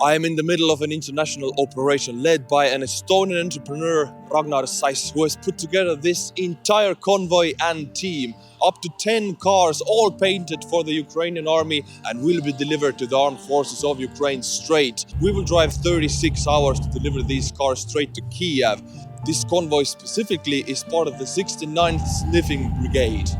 I am in the middle of an international operation led by an Estonian entrepreneur, Ragnar Sais, who has put together this entire convoy and team. Up to 10 cars, all painted for the Ukrainian army, and will be delivered to the armed forces of Ukraine straight. We will drive 36 hours to deliver these cars straight to Kiev. This convoy specifically is part of the 69th Sniffing Brigade.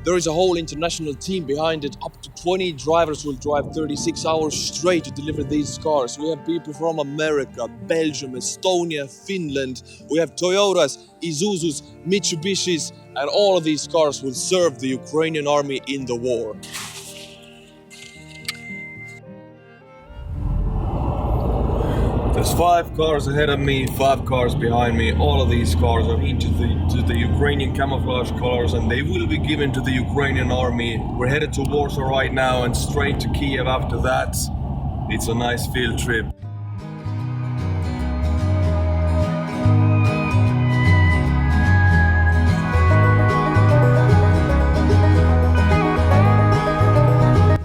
There is a whole international team behind it. Up to 20 drivers will drive 36 hours straight to deliver these cars. We have people from America, Belgium, Estonia, Finland. We have Toyotas, Isuzus, Mitsubishis, and all of these cars will serve the Ukrainian army in the war. There's 5 cars ahead of me, 5 cars behind me. All of these cars are into the Ukrainian camouflage colors, and they will be given to the Ukrainian army. We're headed to Warsaw right now and straight to Kiev after that. It's a nice field trip.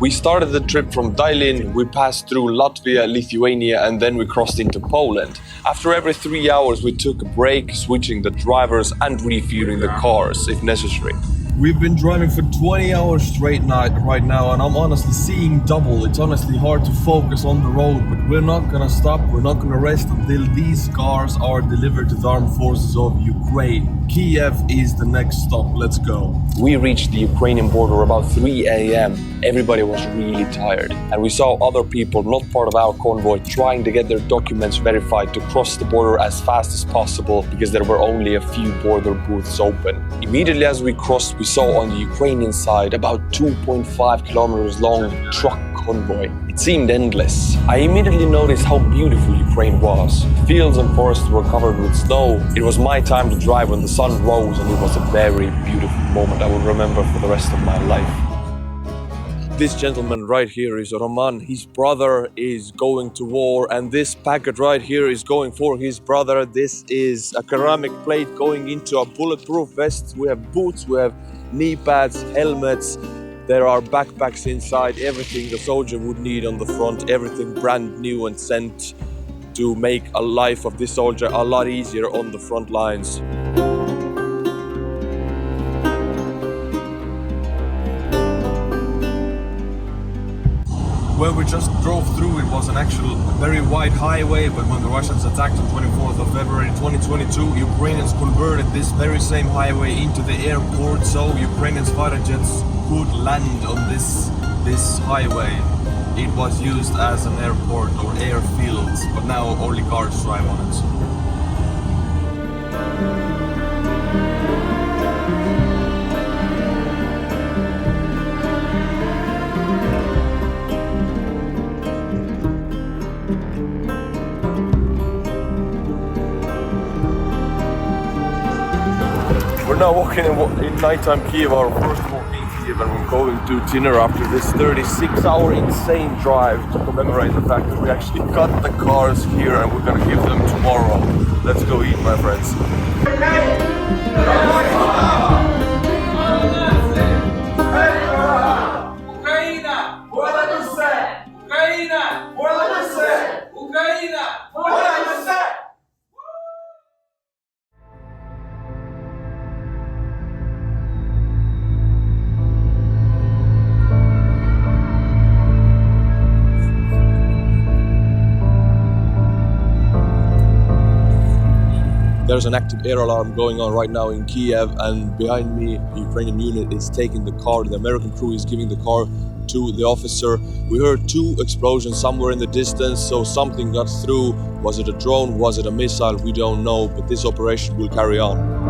We started the trip from Tallinn, we passed through Latvia, Lithuania, and then we crossed into Poland. After every 3 hours we took a break, switching the drivers and refueling the cars if necessary. We've been driving for 20 hours straight right now, and I'm honestly seeing double. It's honestly hard to focus on the road, but we're not gonna stop, we're not gonna rest until these cars are delivered to the armed forces of Ukraine. Kiev is the next stop, let's go. We reached the Ukrainian border about 3 a.m. Everybody was really tired, and we saw other people not part of our convoy trying to get their documents verified to cross the border as fast as possible because there were only a few border booths open. Immediately as we crossed, we saw on the Ukrainian side about 2.5 kilometers long truck convoy. It seemed endless. I immediately noticed how beautiful Ukraine was. Fields and forests were covered with snow. It was my time to drive when the sun rose, and it was a very beautiful moment I will remember for the rest of my life. This gentleman right here is Roman. His brother is going to war, and this packet right here is going for his brother. This is a ceramic plate going into a bulletproof vest. We have boots, we have knee pads, helmets. There are backpacks inside, everything the soldier would need on the front, everything brand new and sent to make a life of this soldier a lot easier on the front lines. Where we just drove through, it was an actual very wide highway, but when the Russians attacked on 24th of February 2022, Ukrainians converted this very same highway into the airport, so Ukrainians fighter jets could land on this highway. It was used as an airport or airfield, but now only cars drive on it. We're now walking in nighttime Kiev, our first walk in Kiev, and we're going to dinner after this 36-hour insane drive to commemorate the fact that we actually got the cars here and we're gonna give them tomorrow. Let's go eat, my friends. There's an active air alarm going on right now in Kiev, and behind me, the Ukrainian unit is taking the car. The American crew is giving the car to the officer. We heard 2 explosions somewhere in the distance, so something got through. Was it a drone? Was it a missile? We don't know, but this operation will carry on.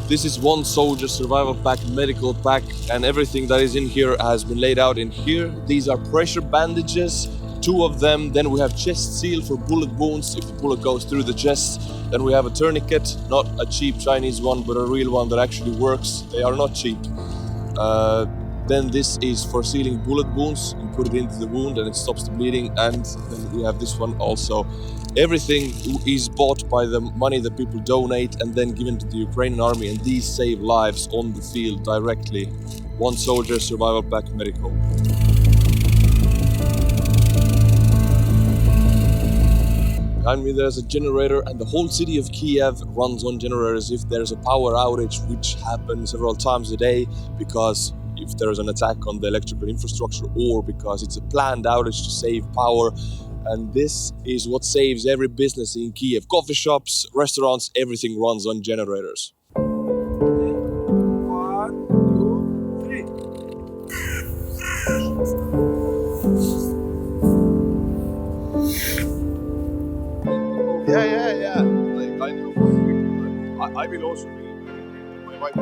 This is one soldier survival pack, medical pack, and everything that is in here has been laid out in here. These are pressure bandages, 2 of them. Then we have chest seal for bullet wounds if the bullet goes through the chest. Then we have a tourniquet, not a cheap Chinese one, but a real one that actually works. They are not cheap. Then this is for sealing bullet wounds. You put it into the wound and it stops the bleeding. And then we have this one also. Everything is bought by the money that people donate and then given to the Ukrainian army, and these save lives on the field directly. One soldier, survival pack, medical. Behind me there's a generator, and the whole city of Kiev runs on generators if there's a power outage, which happens several times a day, because if there is an attack on the electrical infrastructure or because it's a planned outage to save power. And this is what saves every business in Kiev. Coffee shops, restaurants, everything runs on generators. 1, 2, 3. Yeah. Like, I know. I will also be my wife.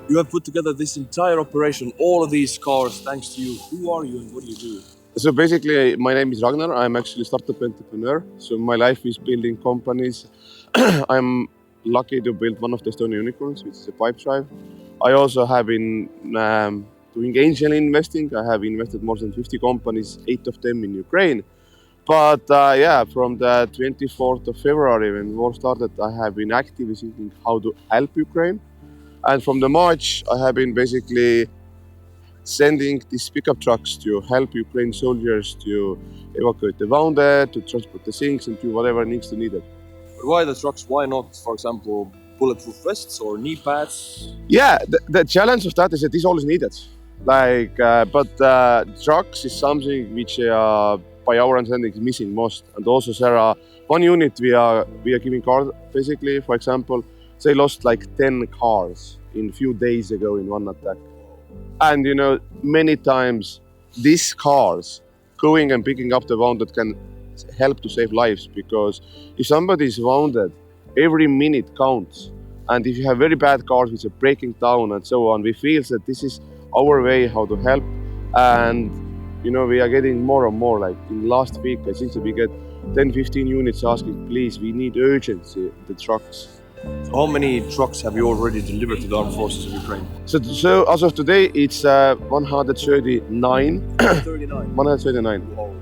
You have put together this entire operation, all of these cars, thanks to you. Who are you and what do you do? So basically, my name is Ragnar. I'm actually a startup entrepreneur. So my life is building companies. I'm lucky to build one of the Estonia unicorns, which is a pipe drive. I also have been doing angel investing. I have invested more than 50 companies, 8 of them in Ukraine. But from the 24th of February, when war started, I have been actively thinking how to help Ukraine. And from the March, I have been basically sending these pickup trucks to help Ukraine soldiers to evacuate the wounded, to transport the things, and do whatever needs to needed. But why the trucks? Why not, for example, bulletproof vests or knee pads? Yeah, the challenge of that is that this always needed. But trucks is something which, by our understanding, is missing most. And also, there are one unit we are giving cars. Basically, for example, they lost like 10 cars in a few days ago in one attack. And many times these cars going and picking up the wounded can help to save lives, because if somebody is wounded, every minute counts. And if you have very bad cars which are breaking down and so on, we feel that this is our way how to help. And we are getting more and more. Like in last week, I think that we get 10-15 units asking, please, we need urgency the trucks. So how many trucks have you already delivered to the armed forces of Ukraine? So as of today, it's 139. 139. Wow.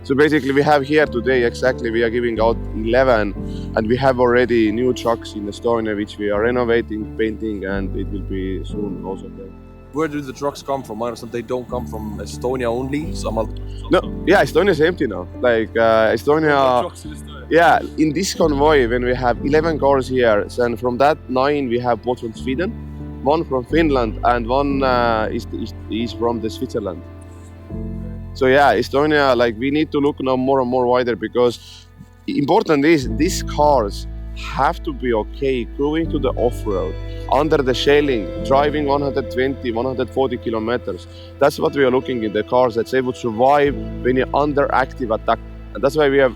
So basically, we have here today, we are giving out 11, and we have already new trucks in Estonia, which we are renovating, painting, and it will be soon also there. Where do the trucks come from? I understand they don't come from Estonia only. Estonia is empty now. Estonia. Yeah, in this convoy, when we have 11 cars here, then from that 9 we have both from Sweden, 1 from Finland, and 1 is from the Switzerland. So Estonia, we need to look now more and more wider, because important is these cars have to be okay going to the off-road, under the shelling, driving 120, 140 kilometers. That's what we are looking in the cars, that they would survive when you're under active attack. And that's why we have,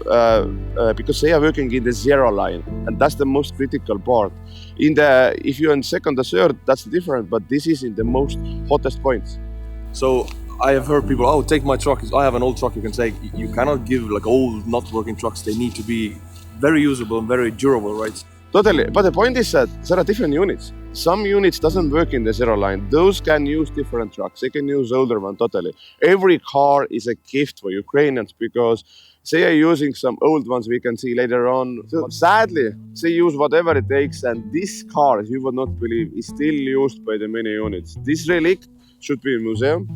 because they are working in the zero line, and that's the most critical part. If you're in second or third, that's different, but this is in the most hottest points. So I have heard people, take my truck. I have an old truck. You can say you cannot give old, not working trucks. They need to be very usable and very durable, right? Totally, but the point is that there are different units. Some units doesn't work in the zero line. Those can use different trucks. They can use older one, totally. Every car is a gift for Ukrainians, because they are using some old ones we can see later on. So sadly, they use whatever it takes, and this car, you would not believe, is still used by the many units. This relic should be in a museum,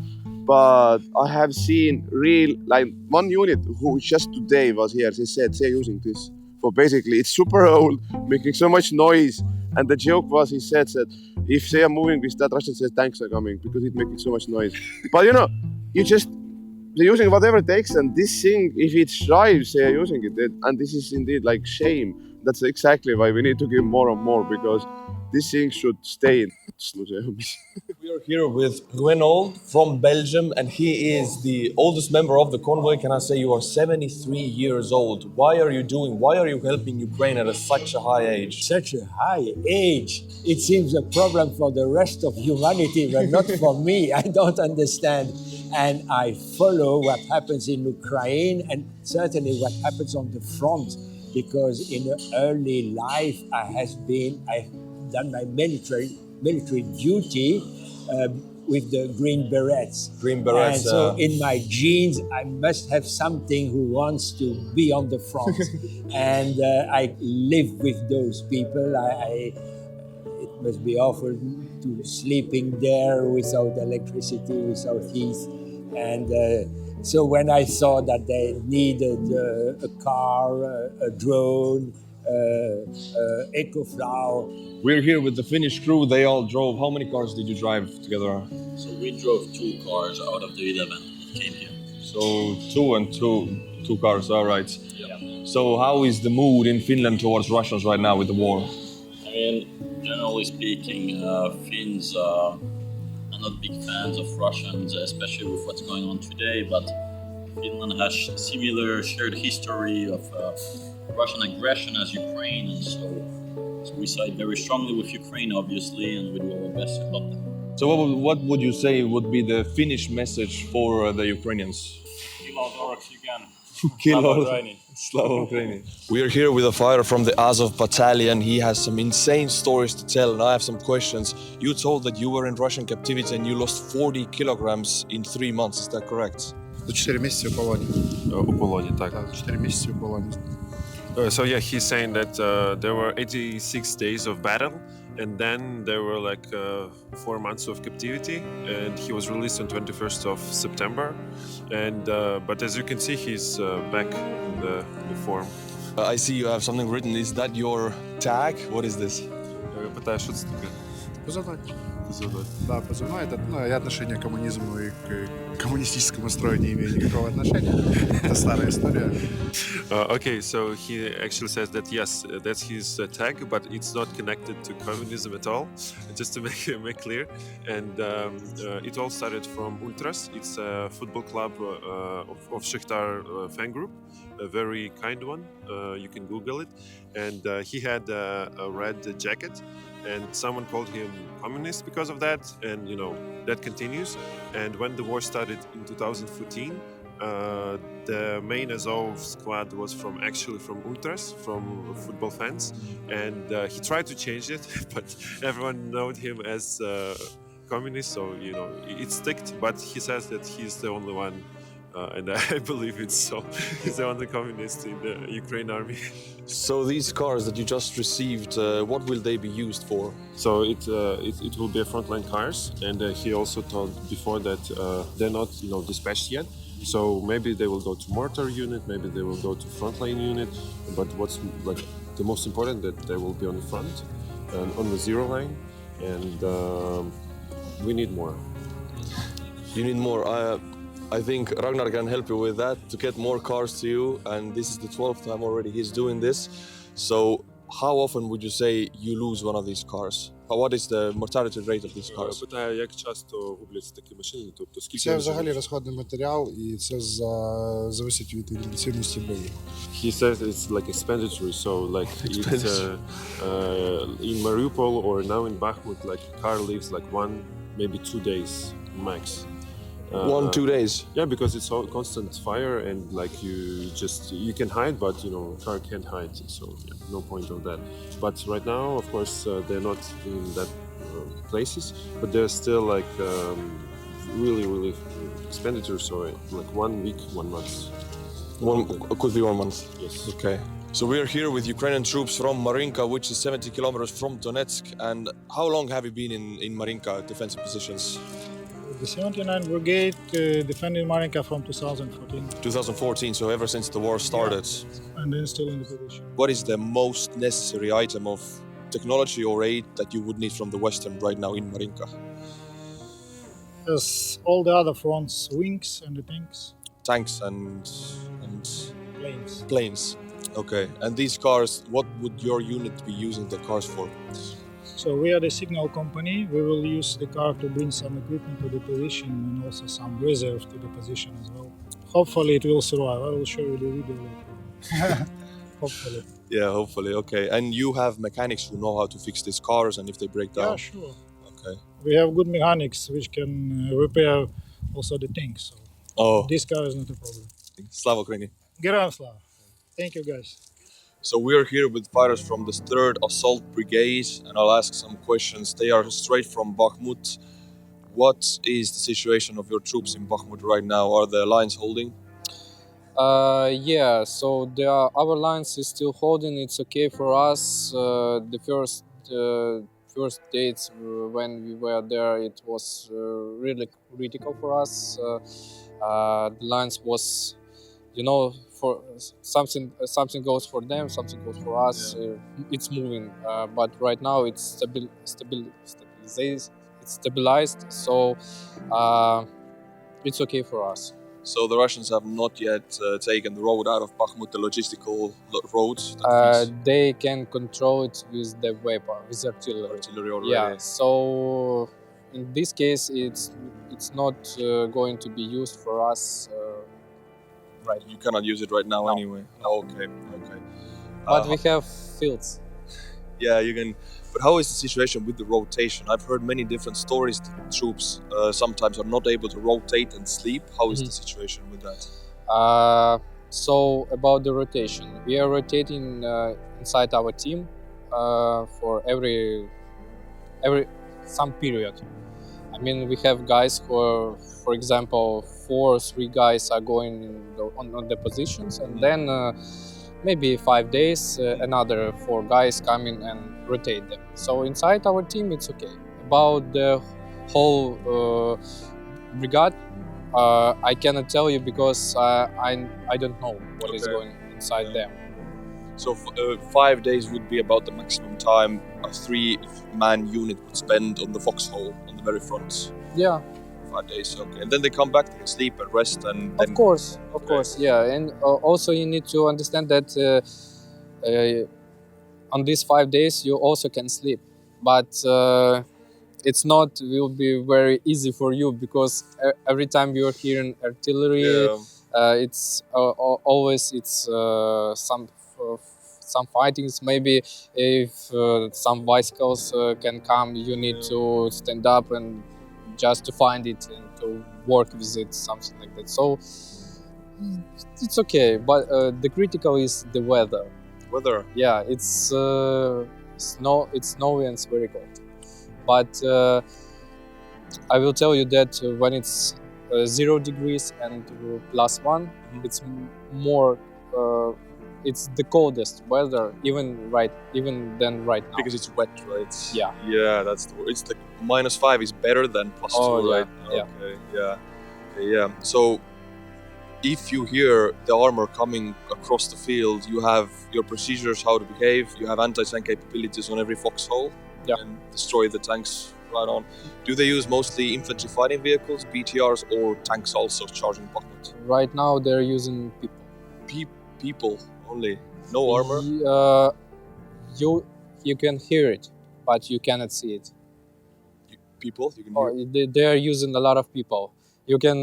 but I have seen one unit who just today was here. They said they're using this. For basically, it's super old, making so much noise. And the joke was, he said that if they are moving with that, Russian says tanks are coming because it's making so much noise. But they're using whatever it takes, and this thing, if it drives, they are using it. And this is indeed shame. That's exactly why we need to give more and more, because this thing should stay in museums. We are here with Glen from Belgium, and he is the oldest member of the convoy. Can I say you are 73 years old? Why are you helping Ukraine at such a high age? Such a high age. It seems a problem for the rest of humanity, but not for me. I don't understand. and I follow what happens in Ukraine and certainly what happens on the front, because in the early life I've done my military duty with the Green Berets. Green Berets. And so in my genes, I must have something who wants to be on the front. And I live with those people. It must be offered to sleeping there without electricity, without heat. And so when I saw that they needed a car, a drone, EcoFlow. We're here with the Finnish crew. They all drove. How many cars did you drive together? So we drove 2 cars out of the 11 that came here. So two cars, all right. Yeah. So how is the mood in Finland towards Russians right now with the war? I mean, generally speaking, Finns are not big fans of Russians, especially with what's going on today, but Finland has similar shared history of Russian aggression as Ukraine, and so we side very strongly with Ukraine, obviously, and we do our best to help them. So what would you say would be the Finnish message for the Ukrainians? Kill all orcs you can. Kill all. Training. Slava Ukraini. We are here with a fighter from the Azov Battalion. He has some insane stories to tell, and I have some questions. You told that you were in Russian captivity and you lost 40 kilograms in 3 months. Is that correct? 4 місяці у полоні. У полоні, так. Так, 4 місяці у полоні. So yeah, he's saying that there were 86 days of battle, and then there were like 4 months of captivity, and he was released on 21st of September. And but as you can see, he's back in the form. I see you have something written. Is that your tag? What is this? Питаю, що це таке? Позывной. Да, позывной. Я отношение к коммунизму и к коммунистическому строю не имею никакого отношения. Это старая история. Okay, so he actually says that yes, that's his tag, but it's not connected to communism at all. Just to make clear, and it all started from Ultras. It's a football club of Shakhtar fan group, a very kind one. You can Google it, and he had a red jacket. And someone called him communist because of that, and that continues. And when the war started in 2014, the main Azov squad was actually from Ultras, from football fans, and he tried to change it, but everyone knowed him as communist, so it sticked. But he says that he's the only one. And I believe it's so. He's the only communist in the Ukraine army. So these cars that you just received, what will they be used for? So it will be a Frontline Cars, and he also told before that they're not dispatched yet. So maybe they will go to mortar unit, maybe they will go to Frontline unit. But what's the most important, that they will be on the front and on the zero line, and we need more. You need more. I think Ragnar can help you with that, to get more cars to you, and this is the 12th time already he's doing this. So how often would you say you lose one of these cars? What is the mortality rate of these cars? Питаю, як часто губляться такі машини, тобто скільки... Це взагалі розходний матеріал, і це залежить від інтенсивності боїв. He says it's like expenditory, so like it's in Mariupol or now in Bakhmut, like car lives like 1, maybe 2 days max. 1-2 days. Yeah, because it's all constant fire, and like you can hide, but car can't hide, so no point of that. But right now, of course, they're not in that places, but they're still like really expenditure. So like 1 week, 1 month. Could be 1 month. Yes. Okay. So we are here with Ukrainian troops from Marinka, which is 70 kilometers from Donetsk. And how long have you been in Marinka defensive positions? The 79 Brigade defended Marinka from 2014. 2014, so ever since the war started. Yeah. And then still in the position. What is the most necessary item of technology or aid that you would need from the Western right now in Marinka? As all the other fronts, wings and the tanks. Tanks and Planes. planes. Okay. And these cars, what would your unit be using the cars for? So we are the signal company. We will use the car to bring some equipment to the position and also some reserve to the position as well. Hopefully it will survive. I will show you the video later. Hopefully. Yeah, hopefully. Okay. And you have mechanics who know how to fix these cars and if they break down? Yeah, sure. Okay. We have good mechanics which can repair also the tanks. So Oh, this car is not a problem. Slava Ukraini. Yaroslav. Thank you, guys. So we are here with fighters from the 3rd Assault Brigade, and I'll ask some questions. They are straight from Bakhmut. What is the situation of your troops in Bakhmut right now? Are the lines holding? Yeah, so our lines is still holding. It's okay for us. The first dates when we were there, it was really critical for us. The lines was, for something goes for them, something goes for us. It's moving, but right now it's stabilized. So it's okay for us. So the Russians have not yet taken the road out of Bakhmut, the logistical roads. They can control it with the weapon, with Artillery already. Yeah. So in this case, it's not going to be used for us. Right. You cannot use it right now No. anyway. Okay. But we have fields. Yeah, you can. But how is the situation with the rotation? I've heard many different stories that troops sometimes are not able to rotate and sleep. How is the situation with that? So about the rotation, we are rotating inside our team for every some period. I mean, we have guys who are, for example, 4 or 3 guys are going on the positions, and then maybe 5 days, another 4 guys come in and rotate them. So inside our team, it's okay. About the whole brigade, I cannot tell you because I don't know what is going inside them. So 5 days would be about the maximum time a 3-man unit would spend on the foxhole on the very front. Yeah. 5 days, okay. And then they come back, they can sleep and rest, and then... Of course, yeah. And also you need to understand that on these 5 days you also can sleep, but it's not will be very easy for you because every time you're hearing artillery, it's always some fightings. Maybe if some bicycles can come, you need to stand up and just to find it and to work with it, something like that. So it's okay, but the critical is the weather. Weather? Yeah, it's snowy and it's very cold. But I will tell you that when it's 0 degrees and +1, it's more. It's the coldest weather, even than right now. Because it's wet, right? Yeah. Yeah, that's the word. It's like -5 is better than +2, right? Yeah. Okay, yeah. So if you hear the armor coming across the field, you have your procedures how to behave, you have anti-tank capabilities on every foxhole and destroy the tanks right on. Do they use mostly infantry fighting vehicles, BTRs, or tanks also charging Bakhmut? Right now they're using people. People only? No armor? You can hear it, but you cannot see it. People? You can hear They are using a lot of people. You can...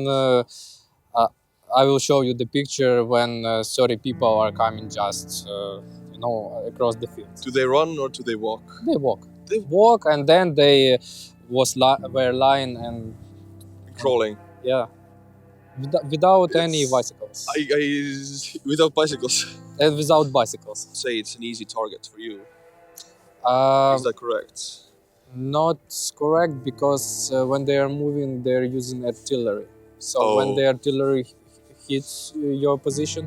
I will show you the picture when 30 people are coming just, across the field. Do they run or do they walk? They walk. They walk, and then they were lying and crawling. Yeah, without any bicycles. Without bicycles. And without bicycles. Say it's an easy target for you. Is that correct? Not correct, because when they are moving, they're using artillery. So when the artillery hits your position,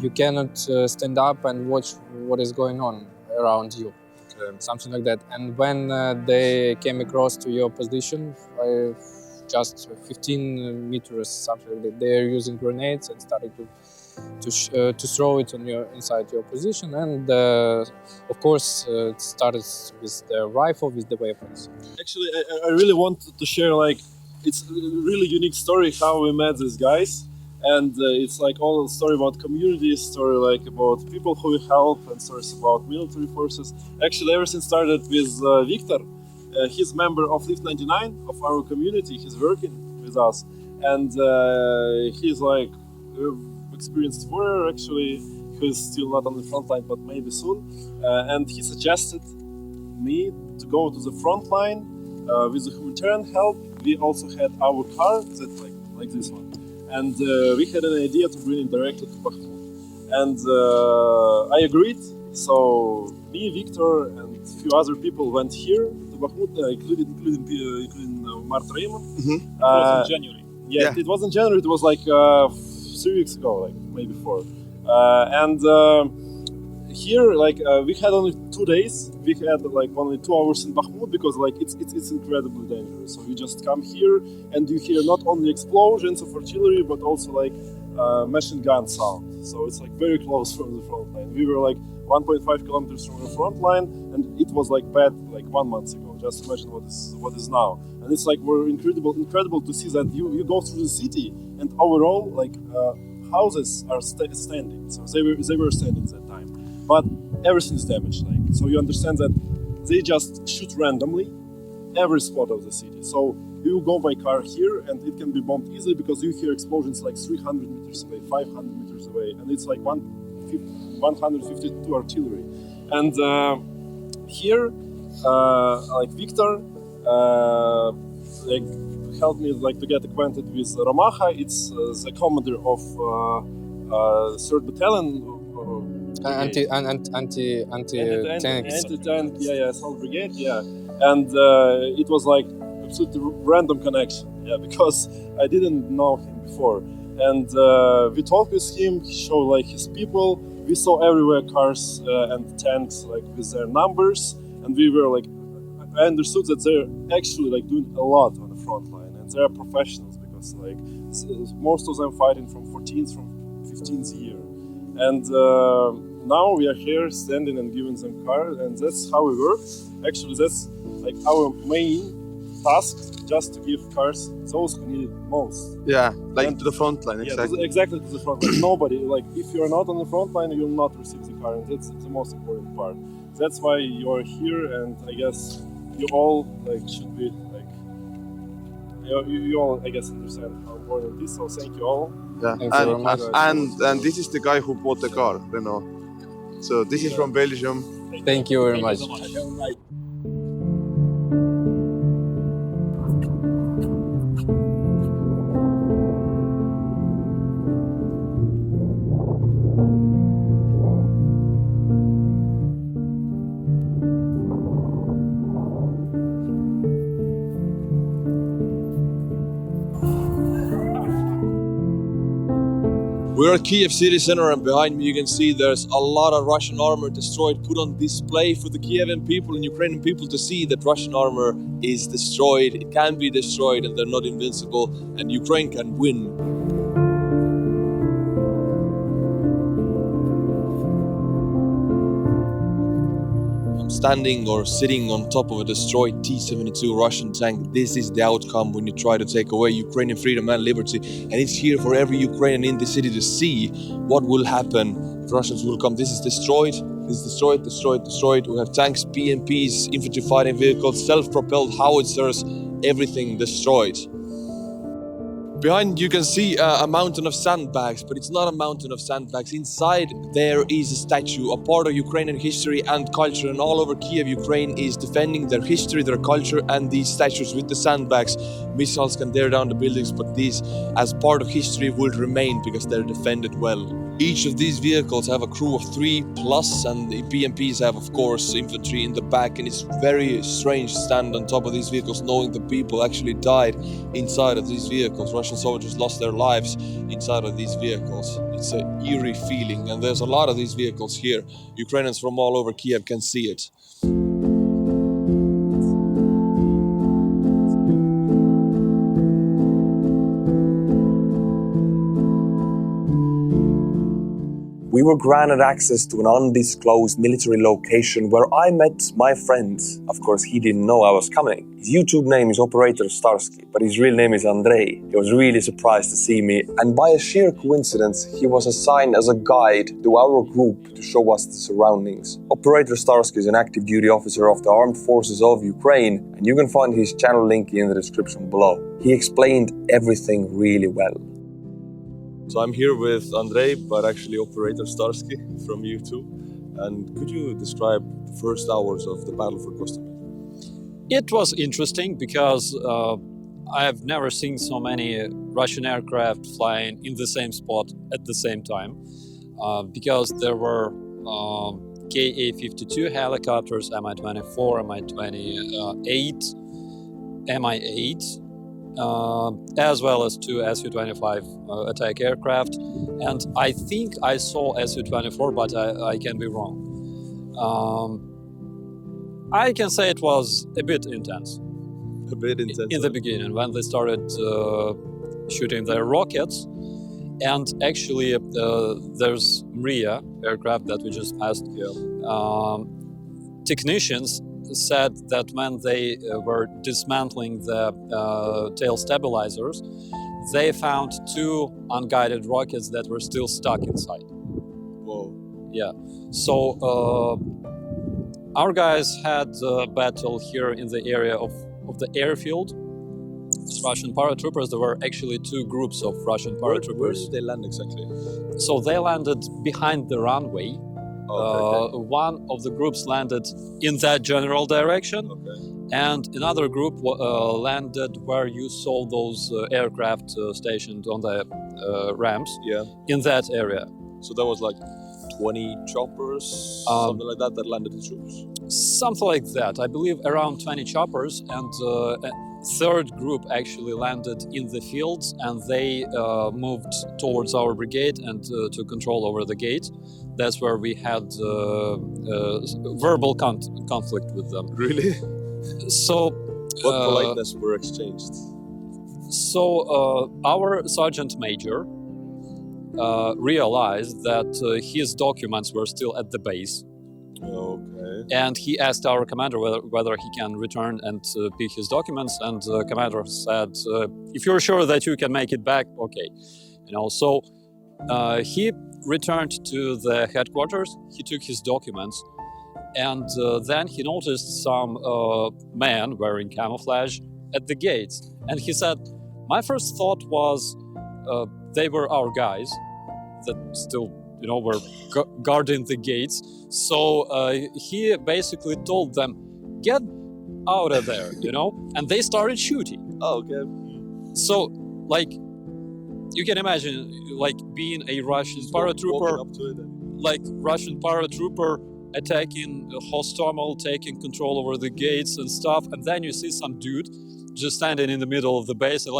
you cannot stand up and watch what is going on around you. Something like that. And when they came across to your position, just 15 meters, something like that, they are using grenades and started to throw it on inside your position. And of course, it started with the rifle, with the weapons. Actually, I really wanted to share, it's a really unique story how we met these guys. And it's all a story about community, story about people who we help, and stories about military forces. Actually, everything started with Victor. He's member of Lift 99 of our community. He's working with us, and he's experienced warrior. Actually, he's still not on the front line, but maybe soon. And he suggested me to go to the front line with the humanitarian help. We also had our car that like this one. And we had an idea to bring it directly to Bakhmut. And I agreed. So me, Victor, and a few other people went here to Bakhmut, including Mart Raymond. It was in January. Yeah, it was in January. It was like 3 weeks ago, like maybe 4. And here, like we had only 2 days. We had like only 2 hours in Bakhmut because like it's incredibly dangerous. So you just come here and you hear not only explosions of artillery but also like machine gun sound. So it's like very close from the front line. We were like 1.5 kilometers from the front line, and it was like bad like 1 month ago. Just imagine what is now. And it's like we're incredible to see that you go through the city and overall like houses are standing. So they were standing that time, but everything is damaged. Like so you understand that they just shoot randomly every spot of the city. So you go by car here and it can be bombed easily because you hear explosions like 300 meters away, 500 meters away, and it's like 152 artillery. And here, like Victor, like helped me like to get acquainted with Romaha. It's the commander of 3rd Battalion. Anti-tank, assault brigade, and it was like absolutely random connection, because I didn't know him before, and we talked with him. He showed like his people. We saw everywhere cars and tanks like with their numbers, and we were like, I understood that they're actually like doing a lot on the front line, and they're professionals because like most of them fighting from 14th, from 15th year, and now we are here standing and giving them cars, and that's how we work. Actually, that's like our main task, just to give cars those who need it most. Yeah, like to the front line, exactly. Yeah, exactly to the front line. Nobody, like if you're not on the front line, you will not receive the car, and that's the most important part. That's why you are here, and I guess you all like should be like you all I guess understand how important it is. So thank you all. Yeah, and this is the guy who bought the car, Renault. So this is from Belgium. Thank you very much. We're at Kiev city center, and behind me you can see there's a lot of Russian armor destroyed, put on display for the Kievan people and Ukrainian people to see that Russian armor is destroyed, it can be destroyed, and they're not invincible, and Ukraine can win. I'm standing or sitting on top of a destroyed T-72 Russian tank. This is the outcome when you try to take away Ukrainian freedom and liberty, and it's here for every Ukrainian in the city to see what will happen if Russians will come. This is destroyed. This is destroyed. We have tanks, BMPs, infantry fighting vehicles, self-propelled howitzers, everything destroyed. Behind you can see a mountain of sandbags, but it's not a mountain of sandbags. Inside there is a statue, a part of Ukrainian history and culture, and all over Kiev, Ukraine is defending their history, their culture, and these statues with the sandbags. Missiles can tear down the buildings, but these, as part of history, will remain because they're defended well. Each of these vehicles have a crew of 3+, and the BMPs have, of course, infantry in the back, and it's very strange to stand on top of these vehicles knowing the people actually died inside of these vehicles. Russian soldiers lost their lives inside of these vehicles. It's an eerie feeling, and there's a lot of these vehicles here. Ukrainians from all over Kiev can see it. We were granted access to an undisclosed military location where I met my friend. Of course, he didn't know I was coming. His YouTube name is Operator Starsky, but his real name is Andrei. He was really surprised to see me, and by a sheer coincidence, he was assigned as a guide to our group to show us the surroundings. Operator Starsky is an active duty officer of the Armed Forces of Ukraine, and you can find his channel link in the description below. He explained everything really well. So I'm here with Andrei, but actually Operator Starsky from YouTube. And could you describe the first hours of the battle for Kostomy? It was interesting because I have never seen so many Russian aircraft flying in the same spot at the same time, because there were Ka-52 helicopters, Mi-24, Mi-28, Mi-8, as well as two Su-25 attack aircraft, and I think I saw Su-24, but I can be wrong. I can say it was a bit intense. A bit intense. In the beginning, when they started shooting their rockets, and actually there's Mria aircraft that we just passed. Technicians said that when they were dismantling the tail stabilizers, they found two unguided rockets that were still stuck inside. Whoa. Yeah. So our guys had a battle here in the area of the airfield. With Russian paratroopers. There were actually two groups of Russian paratroopers. Where did they land exactly? So they landed behind the runway. Okay. One of the groups landed in that general direction, and another group landed where you saw those aircraft stationed on the ramps. Yeah. In that area. So there was like 20 choppers, something like that landed the troops? Something like that. I believe around 20 choppers, and a third group actually landed in the fields, and they moved towards our brigade and took control over the gate. That's where we had verbal conflict with them. Really? So what politeness were exchanged? So our sergeant major realized that his documents were still at the base. Okay. And he asked our commander whether he can return and pick his documents, and the commander said, if you're sure that you can make it back, okay. So he returned to the headquarters, he took his documents, and then he noticed some men wearing camouflage at the gates. And he said, my first thought was they were our guys that still were guarding the gates. So he basically told them, get out of there, and they started shooting. Oh, okay. So, you can imagine, being a Russian paratrooper, Russian paratrooper attacking Hostomel, taking control over the gates and stuff, and then you see some dude just standing in the middle of the base and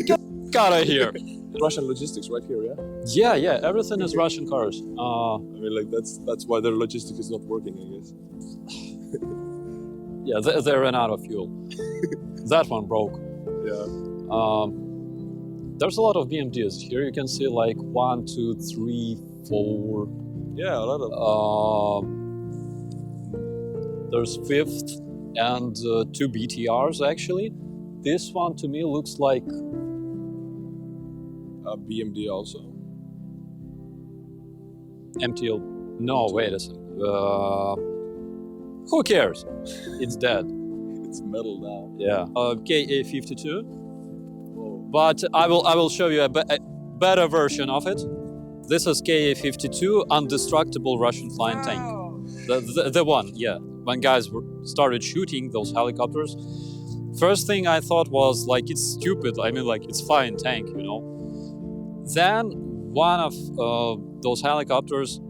get out of here. Russian logistics right here, yeah? Yeah, everything is Russian cars. That's why their logistics is not working, I guess. Yeah, they ran out of fuel. That one broke. Yeah. There's a lot of BMDs. Here you can see 1, 2, 3, 4. Yeah, a lot of. There's 5th and 2 BTRs actually. This one to me looks like a BMD also. MTL. No, wait a second. Who cares? It's dead. It's metal now. Yeah. Ka-52. But I will show you a better version of it. This is Ka-52, indestructible Russian flying tank. The one, yeah. When guys started shooting those helicopters, first thing I thought was it's stupid. It's flying tank, Then one of those helicopters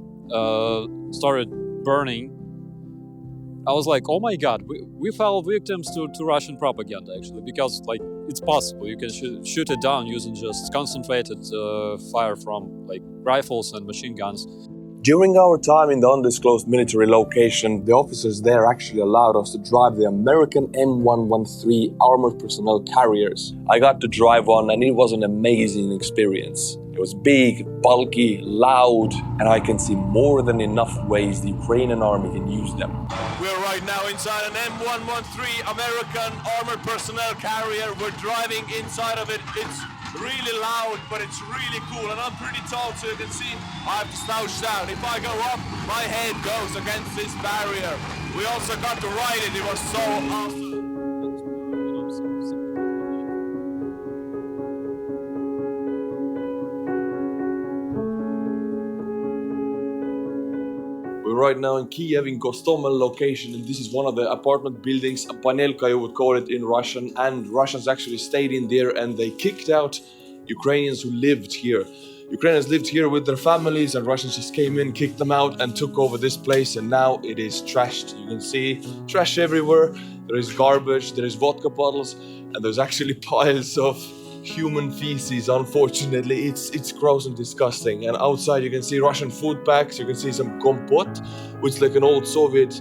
started burning. I was like, oh my God, we fell victims to Russian propaganda, actually, because it's possible. You can shoot it down using just concentrated fire from rifles and machine guns. During our time in the undisclosed military location, the officers there actually allowed us to drive the American M113 armored personnel carriers. I got to drive one, and it was an amazing experience. It was big, bulky, loud, and I can see more than enough ways the Ukrainian army can use them. We're right now inside an M113 American armored personnel carrier. We're driving inside of it. It's really loud, but it's really cool, and I'm pretty tall, so you can see I have to slouch down. If I go up, my head goes against this barrier. We also got to ride it. It was so awesome. We right now in Kiev, in Gostomel location, and this is one of the apartment buildings, a panelka you would call it in Russian, and Russians actually stayed in there and they kicked out Ukrainians who lived here. Ukrainians lived here with their families and Russians just came in, kicked them out and took over this place, and now it is trashed. You can see trash everywhere, there is garbage, there is vodka bottles, and there's actually piles of human feces. Unfortunately, it's gross and disgusting. And outside you can see Russian food packs, you can see some kompot, which is like an old Soviet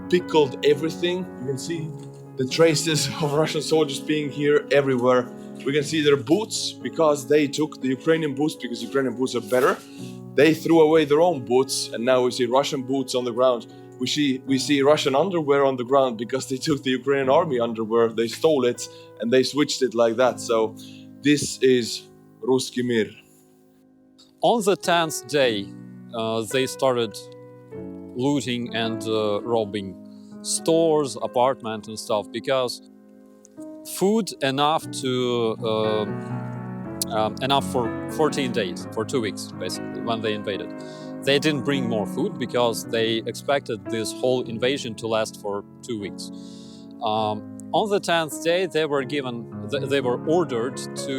pickled everything. You can see the traces of Russian soldiers being here everywhere. We can see their boots, because they took the Ukrainian boots, because Ukrainian boots are better. They threw away their own boots, and now we see Russian boots on the ground. We see Russian underwear on the ground because they took the Ukrainian army underwear, they stole it, and they switched it like that. So this is Ruski Mir. On the 10th day, they started looting and robbing stores, apartments and stuff, because food enough for 14 days, for 2 weeks, basically, when they invaded. They didn't bring more food because they expected this whole invasion to last for 2 weeks. On the 10th day, they were ordered to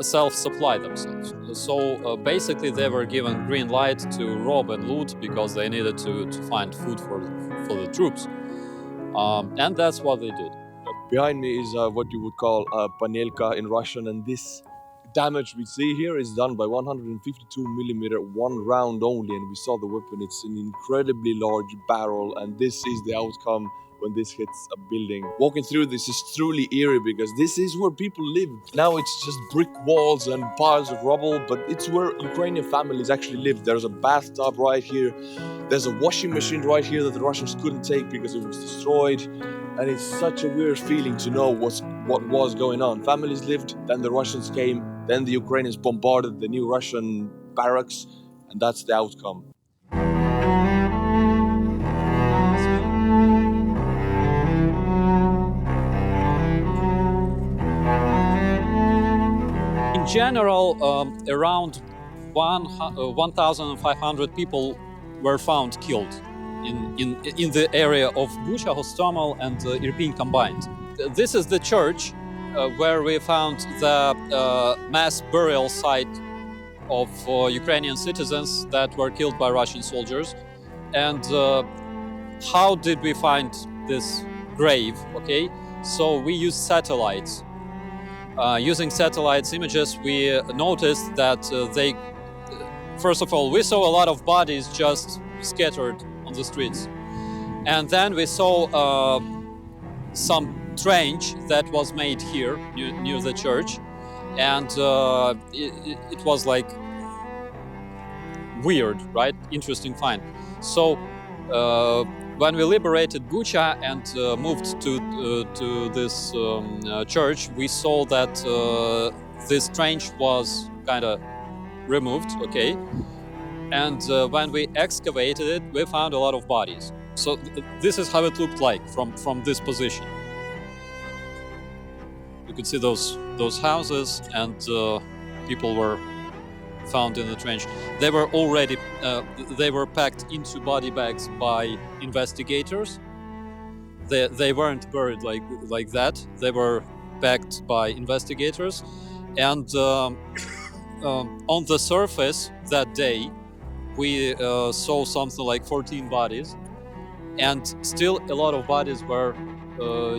self-supply themselves. So basically, they were given green light to rob and loot because they needed to find food for the troops, and that's what they did. Behind me is what you would call a panelka in Russian, and this damage we see here is done by 152mm, one round only, and we saw the weapon. It's an incredibly large barrel, and this is the outcome when this hits a building. Walking through this is truly eerie because this is where people live. Now it's just brick walls and piles of rubble, but it's where Ukrainian families actually live. There's a bathtub right here. There's a washing machine right here that the Russians couldn't take because it was destroyed. And it's such a weird feeling to know what was going on. Families lived, then the Russians came, then the Ukrainians bombarded the new Russian barracks, and that's the outcome. In general, around 1,500 people were found killed in the area of Bucha, Hostomel, and Irpin combined. This is the church where we found the mass burial site of Ukrainian citizens that were killed by Russian soldiers. And how did we find this grave? Okay, so we used satellites. Using satellites images, we noticed that first of all, we saw a lot of bodies just scattered on the streets. And then we saw some trench that was made here near the church. And it was like weird, right? Interesting find. So when we liberated Bucha and moved to this church, we saw that this trench was kind of removed, okay? And when we excavated it, we found a lot of bodies. So this is how it looked like from this position. You could see those houses, and people were found in the trench. They were already they were packed into body bags by investigators. They weren't buried like that. They were packed by investigators, and on the surface that day, we saw something like 14 bodies, and still a lot of bodies were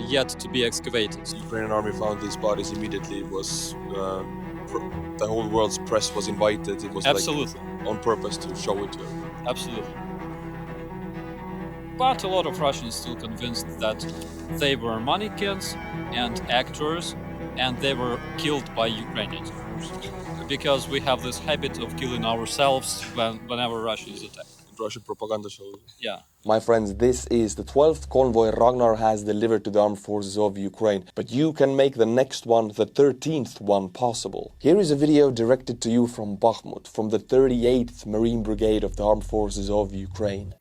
yet to be excavated. The Ukrainian army found these bodies immediately. It was the whole world's press was invited. It was absolutely like on purpose to show it to them. Absolutely. But a lot of Russians still convinced that they were mannequins and actors, and they were killed by Ukrainians, of course, because we have this habit of killing ourselves whenever Russia is attacked. Russian propaganda show. Yeah. My friends, this is the 12th convoy Ragnar has delivered to the armed forces of Ukraine. But you can make the next one, the 13th one, possible. Here is a video directed to you from Bakhmut, from the 38th Marine Brigade of the armed forces of Ukraine.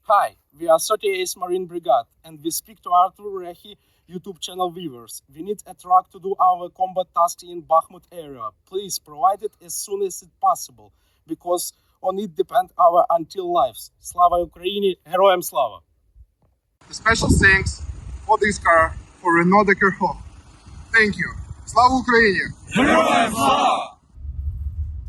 Hi, we are 38th Marine Brigade, and we speak to Artur, Rehi, YouTube channel viewers. We need a truck to do our combat task in Bakhmut area. Please provide it as soon as it's possible, because On it depend our until lives. Slava Ukraini, Героям слава! A special thanks for this car for Renault Deckerhoff. Thank you. Slava Ukraini!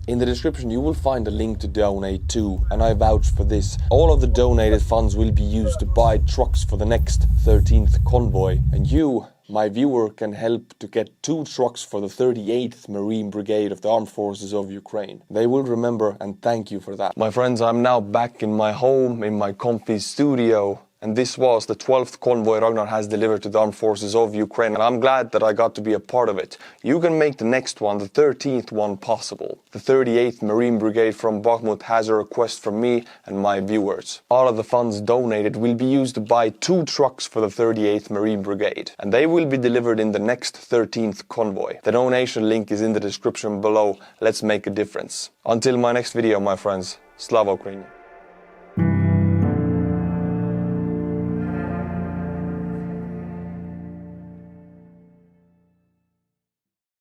In the description you will find a link to donate too, and I vouch for this. All of the donated funds will be used to buy trucks for the next 13th convoy, and you, my viewer, can help to get 2 trucks for the 38th Marine Brigade of the Armed Forces of Ukraine. They will remember and thank you for that. My friends, I'm now back in my home, in my comfy studio. And this was the 12th convoy Ragnar has delivered to the Armed Forces of Ukraine, and I'm glad that I got to be a part of it. You can make the next one, the 13th one, possible. The 38th Marine Brigade from Bakhmut has a request from me and my viewers. All of the funds donated will be used to buy 2 trucks for the 38th Marine Brigade, and they will be delivered in the next 13th convoy. The donation link is in the description below. Let's make a difference. Until my next video, my friends, Slava Ukraini.